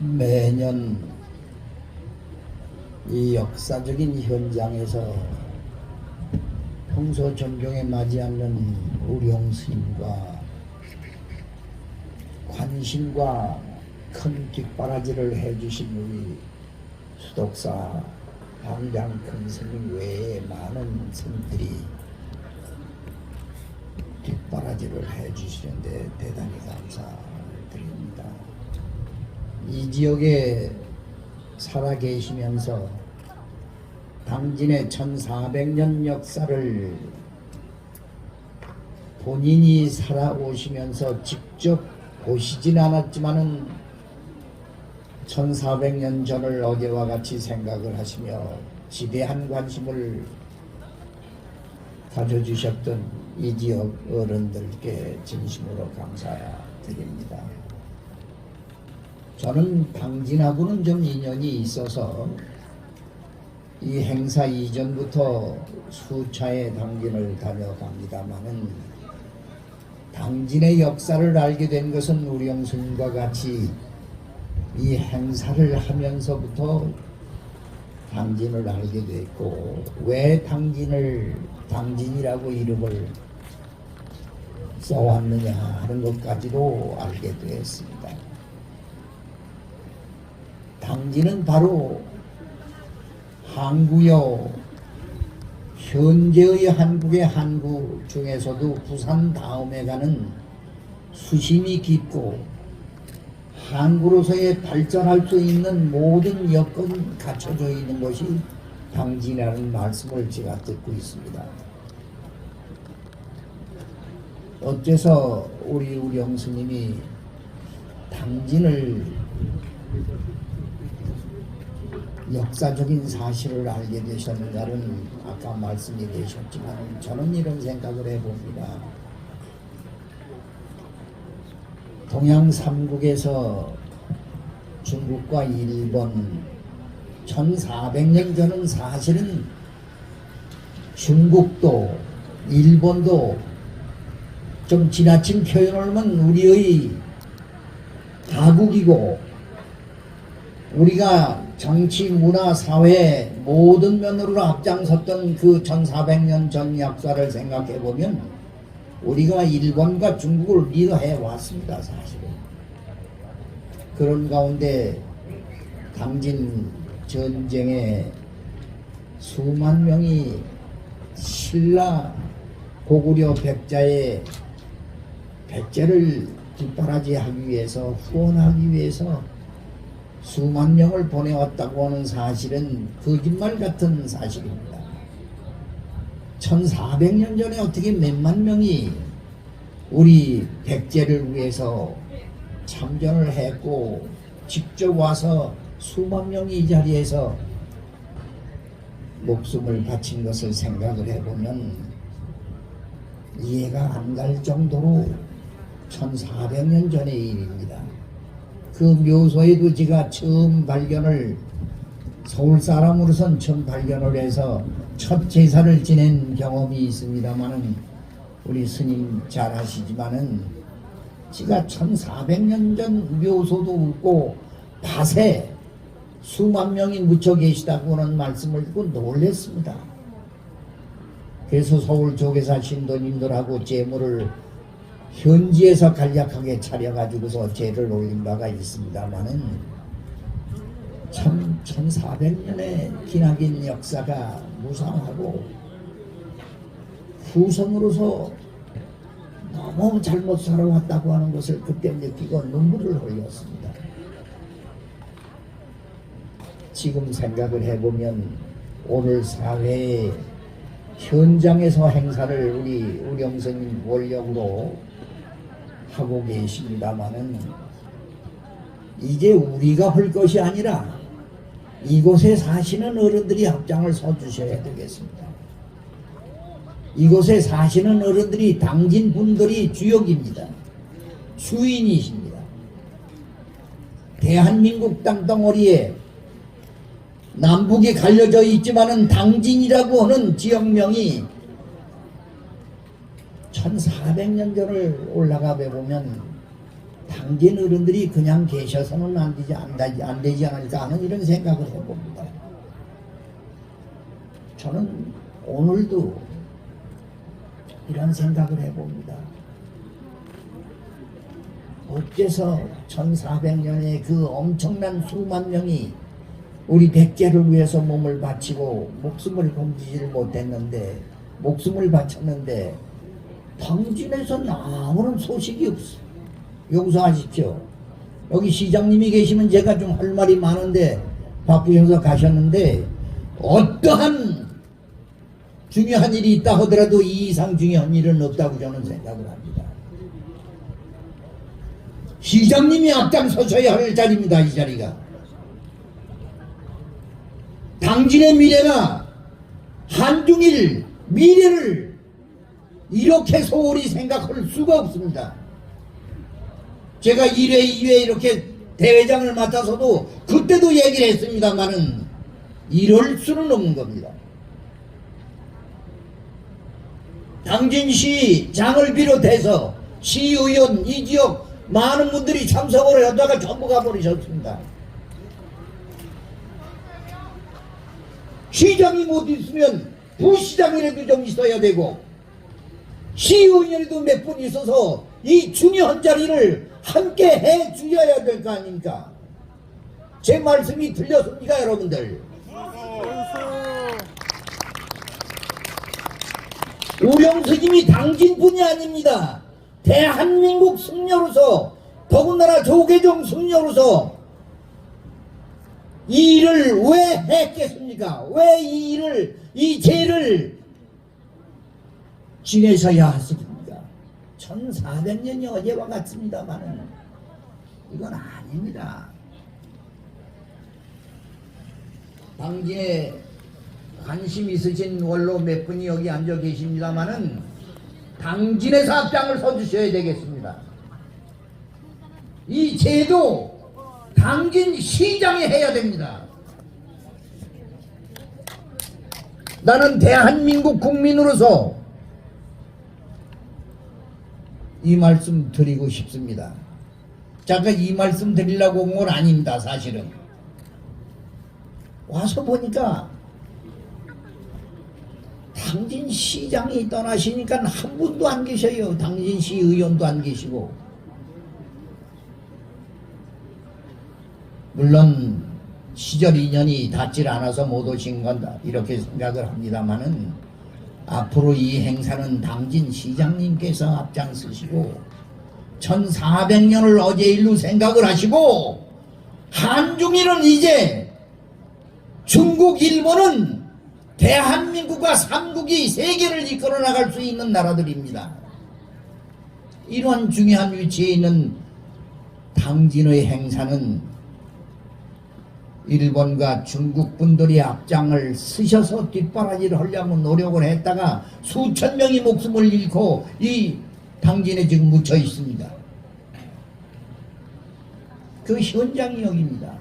매년 이 역사적인 현장에서 평소 존경에 맞지 않는 우령 스님과 관심과 큰 뒷바라지를 해주신 우리 수독사 방장 큰 스님 외에 많은 스님들이 뒷바라지를 해주시는데 대단히 감사드립니다. 이 지역에 살아 계시면서 당진의 1400년 역사를 본인이 살아오시면서 직접 보시진 않았지만은 1400년 전을 어제와 같이 생각을 하시며 지대한 관심을 가져주셨던 이 지역 어른들께 진심으로 감사드립니다. 저는 당진하고는 좀 인연이 있어서 이 행사 이전부터 수차례 당진을 다녀갑니다마는 당진의 역사를 알게 된 것은 우령 스님과 같이 이 행사를 하면서부터 당진을 알게 됐고, 왜 당진이라고 이름을 써왔느냐 하는 것까지도 알게 되었습니다. 당진은 바로 항구요, 현재의 한국의 항구 중에서도 부산 다음에 가는 수심이 깊고 항구로서의 발전할 수 있는 모든 여건이 갖춰져 있는 것이 당진이라는 말씀을 제가 듣고 있습니다. 어째서 우리 우령 스님이 당진을 역사적인 사실을 알게 되셨는가는 아까 말씀이 되셨지만 저는 이런 생각을 해봅니다. 동양 삼국에서 중국과 일본 1400년 전은 사실은 중국도 일본도 좀 지나친 표현을 하면 우리의 가국이고, 우리가 정치, 문화, 사회 모든 면으로 앞장섰던 그 1400년 전 역사를 생각해 보면 우리가 일본과 중국을 리더해 왔습니다. 사실은 그런 가운데 당진 전쟁에 수만 명이 신라 고구려 백자의 백제를 뒷바라지하기 위해서, 후원하기 위해서 수만 명을 보내왔다고 하는 사실은 거짓말 같은 사실입니다. 1400년 전에 어떻게 몇만 명이 우리 백제를 위해서 참전을 했고 직접 와서 수만 명이 이 자리에서 목숨을 바친 것을 생각을 해보면 이해가 안 갈 정도로 1400년 전의 일입니다. 그 묘소에도 제가 처음 발견을, 서울 사람으로선 처음 발견을 해서 첫 제사를 지낸 경험이 있습니다마는 우리 스님 잘 아시지만은 제가 1400년 전 묘소도 없고 밭에 수만 명이 묻혀 계시다고 하는 말씀을 듣고 놀랐습니다. 그래서 서울 조계사 신도님들하고 제물을 현지에서 간략하게 차려가지고서 제를 올린 바가 있습니다마는 참 1400년의 기나긴 역사가 무상하고 후손으로서 너무 잘못 살아왔다고 하는 것을 그때 느끼고 눈물을 흘렸습니다. 지금 생각을 해보면 오늘 사회의 현장에서 행사를 우리 우령스님 원력으로 하고 계십니다마는 이제 우리가 할 것이 아니라 이곳에 사시는 어른들이 앞장을 서주셔야 되겠습니다. 이곳에 사시는 어른들이 당진 분들이 주역입니다. 주인이십니다. 대한민국 땅덩어리에 남북이 갈려져 있지만은 당진이라고 하는 지역명이 1400년 전을 올라가 보면 당진 어른들이 그냥 계셔서는 안 되지 않을까 하는 이런 생각을 해봅니다. 저는 오늘도 이런 생각을 해봅니다. 어째서 1400년의 그 엄청난 수만 명이 우리 백제를 위해서 몸을 바치고 목숨을 건지지를 못했는데, 목숨을 바쳤는데 당진에서는 아무런 소식이 없어. 용서하십시오. 여기 시장님이 계시면 제가 좀 할 말이 많은데 바쁘셔서 가셨는데, 어떠한 중요한 일이 있다 하더라도 이 이상 중요한 일은 없다고 저는 생각을 합니다. 시장님이 앞장서셔야 할 자리입니다. 이 자리가. 당진의 미래가, 한중일 미래를 이렇게 소홀히 생각할 수가 없습니다. 제가 1회, 2회 이렇게 대회장을 맡아서도 그때도 얘기를 했습니다만은 이럴 수는 없는 겁니다. 당진시장을 비롯해서 시의원, 이 지역 많은 분들이 참석을 하다가 전부 가버리셨습니다. 시장이 못 있으면 부시장이라도 좀 있어야 되고, 시의원이라도 몇 분 있어서 이 중요한 자리를 함께 해 주셔야 될 거 아닙니까? 제 말씀이 들렸습니까, 여러분들? 우령스님이 당진뿐이 아닙니다. 대한민국 승려로서, 더군다나 조계종 승려로서 이 일을 왜 했겠습니까? 왜 이 일을, 이 죄를 지내셔야 하십니까? 1400년이 어제와 같습니다만 이건 아닙니다. 당진에 관심 있으신 원로 몇 분이 여기 앉아 계십니다만은 당진에서 앞장을 서주셔야 되겠습니다. 이 제도 당진 시장이 해야 됩니다. 나는 대한민국 국민으로서 이 말씀 드리고 싶습니다. 잠깐 이 말씀 드리려고 온 건 아닙니다. 사실은 와서 보니까 당진시장이 떠나시니까 한 분도 안 계셔요. 당진시의원도 안 계시고. 물론 시절 인연이 닿질 않아서 못 오신 건다 이렇게 생각을 합니다마는, 앞으로 이 행사는 당진시장님께서 앞장서시고 1400년을 어제 일로 생각을 하시고, 한중일은 이제 중국, 일본은 대한민국과 삼국이 세계를 이끌어 나갈 수 있는 나라들입니다. 이런 중요한 위치에 있는 당진의 행사는 일본과 중국 분들이 앞장을 쓰셔서 뒷바라지를 하려면 노력을 했다가 수천 명이 목숨을 잃고 이 당진에 지금 묻혀 있습니다. 그 현장이 여기입니다.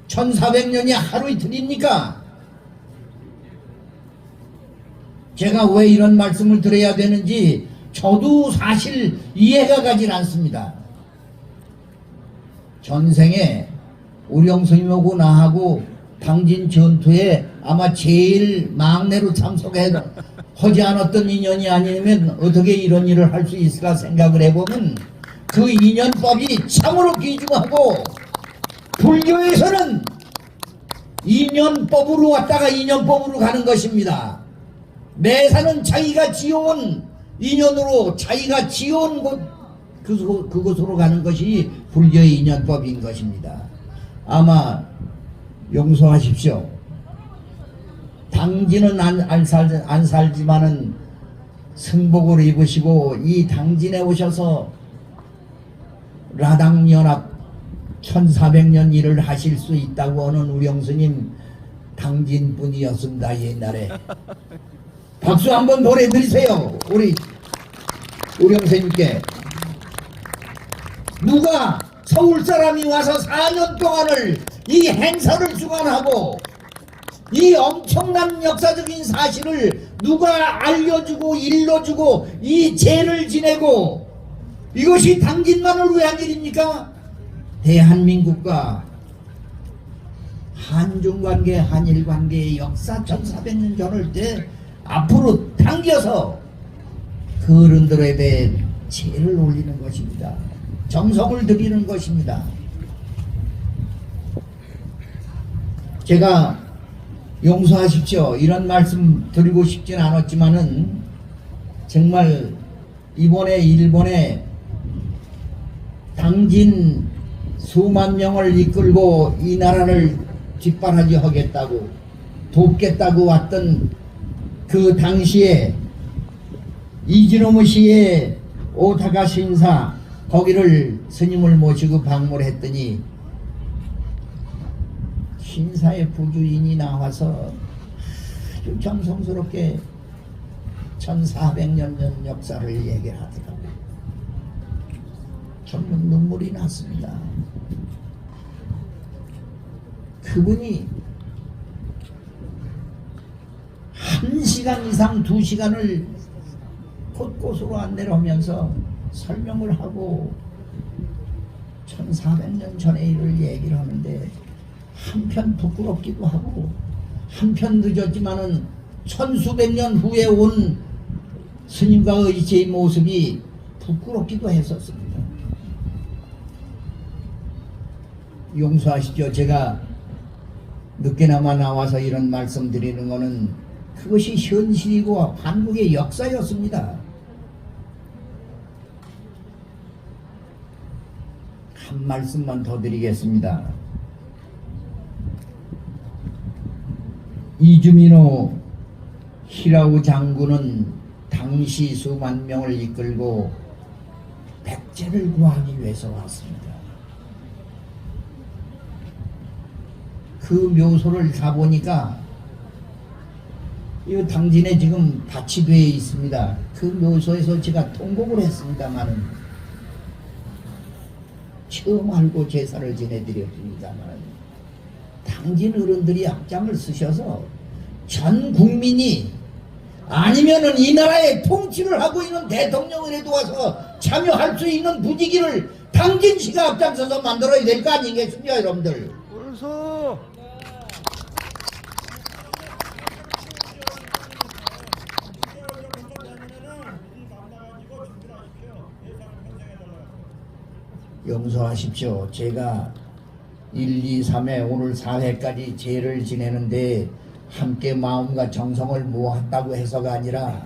1400년이 하루 이틀입니까? 제가 왜 이런 말씀을 드려야 되는지 저도 사실 이해가 가질 않습니다. 전생에 우령스님하고 나하고 당진 전투에 아마 제일 막내로 참석하지 않았던 인연이 아니면 어떻게 이런 일을 할 수 있을까 생각을 해보면 그 인연법이 참으로 귀중하고, 불교에서는 인연법으로 왔다가 인연법으로 가는 것입니다. 매사는 자기가 지어온 인연으로 자기가 지어온 곳 그곳으로 가는 것이 불교의 인연법인 것입니다. 아마 용서하십시오. 당진은 안 살지만은 승복을 입으시고 이 당진에 오셔서 라당연합 1400년 일을 하실 수 있다고 하는 우령스님 당진분이었습니다. 옛날에. 박수 한번 보내드리세요. 우리 우령스님께. 누가 서울 사람이 와서 4년 동안을 이 행사를 주관하고 이 엄청난 역사적인 사실을 누가 알려주고 일러주고 이 죄를 지내고 이것이 당진만을 위한 일입니까? 대한민국과 한중관계, 한일관계의 역사 1400년 전을 때 앞으로 당겨서 그 어른들에 대해 제를 올리는 것입니다. 정성을 드리는 것입니다. 제가 용서하십시오. 이런 말씀 드리고 싶진 않았지만은 정말 이번에 일본에 당진 수만 명을 이끌고 이 나라를 뒷바라지 하겠다고 돕겠다고 왔던 그 당시에 이지노무 시의 오타카 신사 거기를 스님을 모시고 방문했더니 신사의 부주인이 나와서 아주 정성스럽게 1400년 전 역사를 얘기를 하더라고요. 정말 눈물이 났습니다. 그분이 1시간 이상 2시간을 곳곳으로 안내를 하면서 설명을 하고 1400년 전의 일을 얘기를 하는데 한편 부끄럽기도 하고 한편 늦었지만은 천수백년 후에 온 스님과 의지의 모습이 부끄럽기도 했었습니다. 용서하십시오. 제가 늦게나마 나와서 이런 말씀 드리는 것은 그것이 현실이고 한국의 역사였습니다. 한 말씀만 더 드리겠습니다. 이주민호 히라우 장군은 당시 수만 명을 이끌고 백제를 구하기 위해서 왔습니다. 그 묘소를 가보니까 이 당진에 지금 밭이 되어 있습니다. 그 묘소에서 제가 통곡을 했습니다만은 처음 알고 제사를 지내드렸습니다만 당진 어른들이 앞장을 쓰셔서 전 국민이 아니면은 이 나라의 통치를 하고 있는 대통령이라도 와서 참여할 수 있는 분위기를 당진시가 앞장서서 만들어야 될 거 아니겠습니까, 여러분들? 옳소. 용서하십시오. 제가 1, 2, 3회 오늘 4회까지 제를 지내는데 함께 마음과 정성을 모았다고 해서가 아니라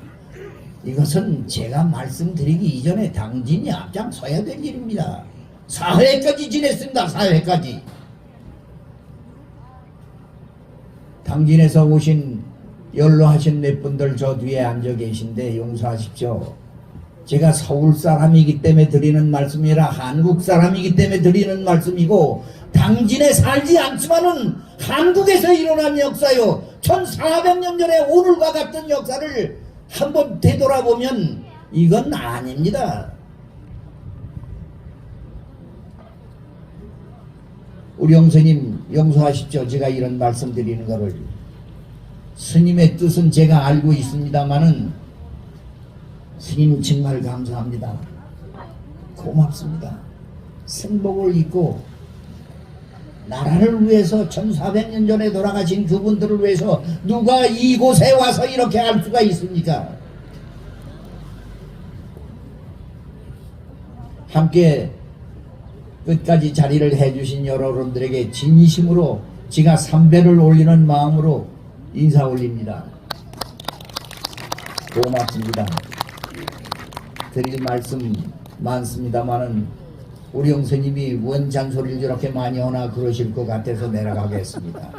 이것은 제가 말씀드리기 이전에 당진이 앞장서야 될 일입니다. 4회까지 지냈습니다. 4회까지. 당진에서 오신 연로하신 몇 분들 저 뒤에 앉아 계신데 용서하십시오. 제가 서울 사람이기 때문에 드리는 말씀이라 한국 사람이기 때문에 드리는 말씀이고 당진에 살지 않지만은 한국에서 일어난 역사요. 1400년 전에 오늘과 같은 역사를 한번 되돌아보면 이건 아닙니다. 우리 영스님 용서하십시오. 제가 이런 말씀 드리는 거를. 스님의 뜻은 제가 알고 있습니다마는 스님 정말 감사합니다. 고맙습니다. 생복을 잇고 나라를 위해서 1400년 전에 돌아가신 그분들을 위해서 누가 이곳에 와서 이렇게 할 수가 있습니까? 함께 끝까지 자리를 해주신 여러분들에게 진심으로 제가 3배를 올리는 마음으로 인사 올립니다. 고맙습니다. 드릴 말씀 많습니다만은 우리 형수님이 원 잔소리를 저렇게 많이 하나 그러실 것 같아서 내려가겠습니다.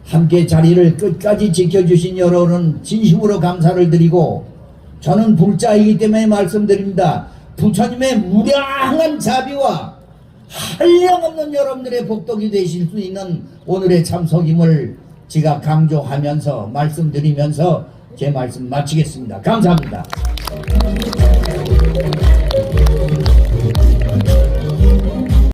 함께 자리를 끝까지 지켜주신 여러분은 진심으로 감사를 드리고 저는 불자이기 때문에 말씀드립니다. 부처님의 무량한 자비와 한량없는 여러분들의 복덕이 되실 수 있는 오늘의 참석임을 제가 강조하면서 말씀드리면서 제 말씀 마치겠습니다. 감사합니다.